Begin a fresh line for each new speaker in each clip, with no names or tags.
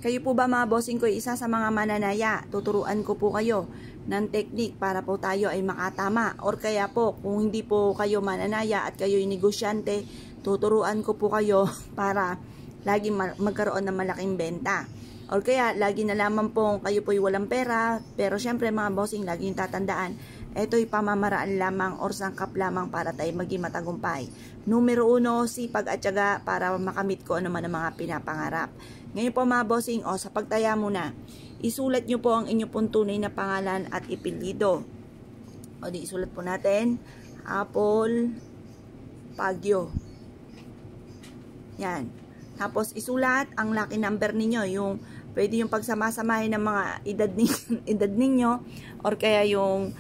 Kayo po ba mga bossing ko isa sa mga mananaya? Tuturuan ko po kayo ng technique para po tayo ay makatama. Or kaya po, kung hindi po kayo mananaya at kayo yung negosyante, tuturuan ko po kayo para lagi magkaroon ng malaking benta. Or kaya, lagi na lamang po kayo po'y walang pera, pero syempre mga bossing, lagi yung tatandaan, ito'y pamamaraan lamang or sangkap lamang para tayo maging matagumpay. Numero 1, sipag at tiyaga para makamit ko ano man ang mga pinapangarap. Ngayon po mga bossing, sa pagtaya muna, isulat nyo po ang inyong pong tunay na pangalan at ipilido. Di isulat po natin, Apple Pagyo. Yan. Tapos isulat ang lucky number ninyo, yung pwede yung pagsama-samahin ng mga edad ninyo or kaya yung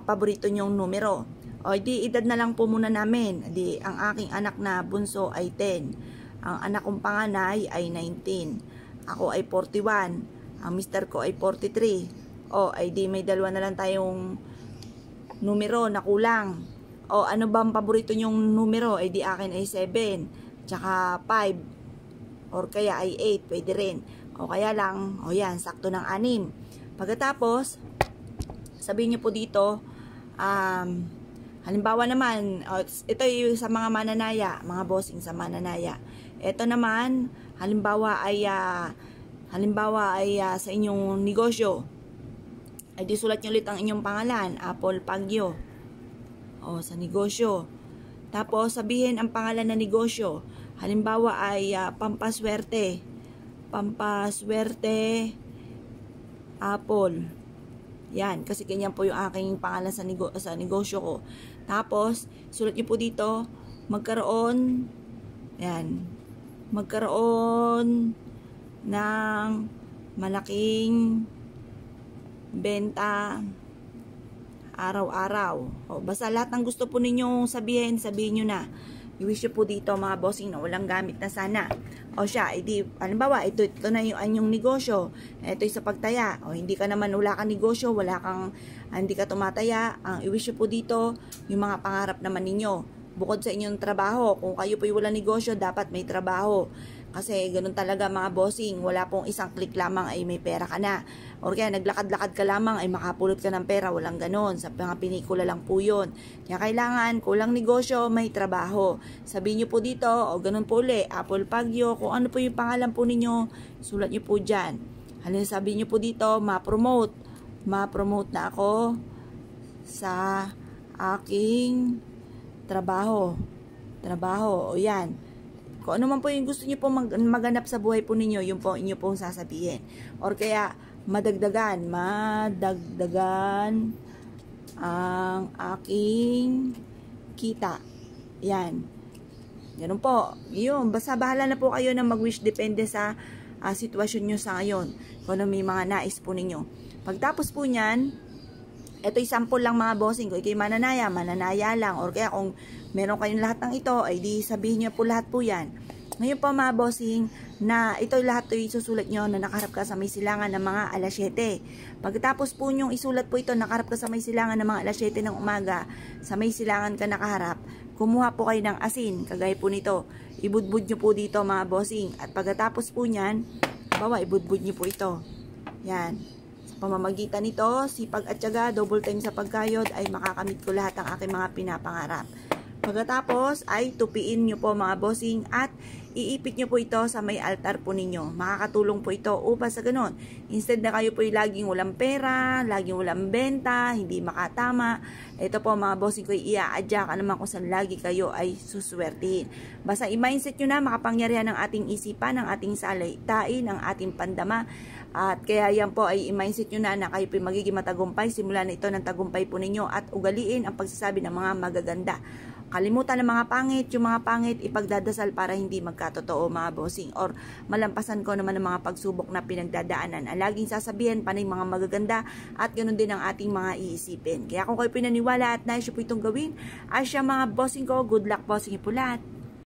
paborito nyong numero. Di edad na lang po muna namin. Di ang aking anak na bunso ay 10. Ang anak kong panganay ay 19. Ako ay 41. Ang mister ko ay 43. Ay di may dalawa na lang tayong numero na kulang. Ano ba ang paborito nyong numero? Ay di akin ay 7. Tsaka 5. Or kaya ay 8. Pwede rin. Kaya lang, yan, sakto ng 6. Pagkatapos, sabihin nyo po dito, halimbawa naman, ito yung sa mga mananaya, mga bossing sa mananaya. Ito naman, halimbawa ay sa inyong negosyo. Ay di sulat nyo ulit ang inyong pangalan, Apple Pagyo. Sa negosyo. Tapos sabihin ang pangalan ng negosyo. Halimbawa ay Pampaswerte. Pampaswerte Apple. Yan, kasi ganyan po yung aking pangalan sa negosyo ko. Tapos, sulat nyo po dito, magkaroon ng malaking benta araw-araw. Basta lahat ng gusto po ninyong sabihin nyo na. I-wish nyo po dito mga bossing na walang gamit na sana. Halimbawa, ito na yung anyong negosyo. Ito yung sa pagtaya. Hindi ka naman, wala kang negosyo, hindi ka tumataya. Ang i-wish nyo po dito, yung mga pangarap naman ninyo. Bukod sa inyong trabaho, kung kayo po yung walang negosyo, dapat may trabaho. Kasi ganun talaga mga bossing, wala pong isang click lamang ay may pera ka na. Or kaya naglakad-lakad ka lamang ay makapulot ka ng pera, walang ganun. Sa mga pinikula lang po yun. Kaya kailangan, kulang negosyo, may trabaho. Sabihin nyo po dito, ganun po uli, Apple Pagyo, kung ano po yung pangalan po ninyo, sulat nyo po dyan. Halimbawa sabihin nyo po dito, ma-promote na ako sa aking trabaho, yan. Kung ano man po yung gusto niyo po maganap sa buhay po ninyo, yun po inyo pong sasabihin. Or kaya, madagdagan ang aking kita. Yan. Ganun po. Yun, basta bahala na po kayo na mag-wish, depende sa sitwasyon nyo sa ngayon. Kung ano may mga nais po ninyo. Pagtapos po nyan, ito'y sample lang mga bossing. Kung ikay mananaya lang. Or kaya kung meron kayong lahat ng ito, ay di sabihin nyo po lahat po yan. Ngayon po mga bossing, na ito lahat ito isusulat nyo na nakaharap ka sa may silangan ng mga alas 7. Pagkatapos po nyong isulat po ito, nakaharap ka sa may silangan ng mga alas 7 ng umaga, sa may silangan ka nakaharap, kumuha po kayo ng asin, kagaya po nito. Ibudbud nyo po dito mga bossing. At pagkatapos po nyan, ibudbud nyo po ito. Yan. Pamamagitan nito, sipag at tiyaga, double time sa pagkayod, ay makakamit ko lahat ang aking mga pinapangarap. Pagkatapos ay tupiin nyo po mga bossing at iipit nyo po ito sa may altar po ninyo. Makakatulong po ito upang sa ganun. Instead na kayo po yung laging walang pera, laging walang benta, hindi makatama. Ito po mga bossing ko, ia-adya ka naman kung saan lagi kayo ay suswertihin. Basta i-mindset nyo na makapangyarihan ng ating isipan, ng ating salaitain, ng ating pandama. At kaya yan po ay i-mindset nyo na kayo po magiging matagumpay. Simula na ito ng tagumpay po ninyo at ugaliin ang pagsasabi ng mga magaganda. Kalimutan ng mga pangit, yung mga pangit ipagdadasal para hindi magkatotoo mga bossing. Or malampasan ko naman ng mga pagsubok na pinagdadaanan. Ang laging sasabihin panay mga magaganda at ganoon din ang ating mga iisipin. Kaya kung kayo pinaniwala at nais po itong gawin, ay siya mga bossing ko, good luck bossing po lahat.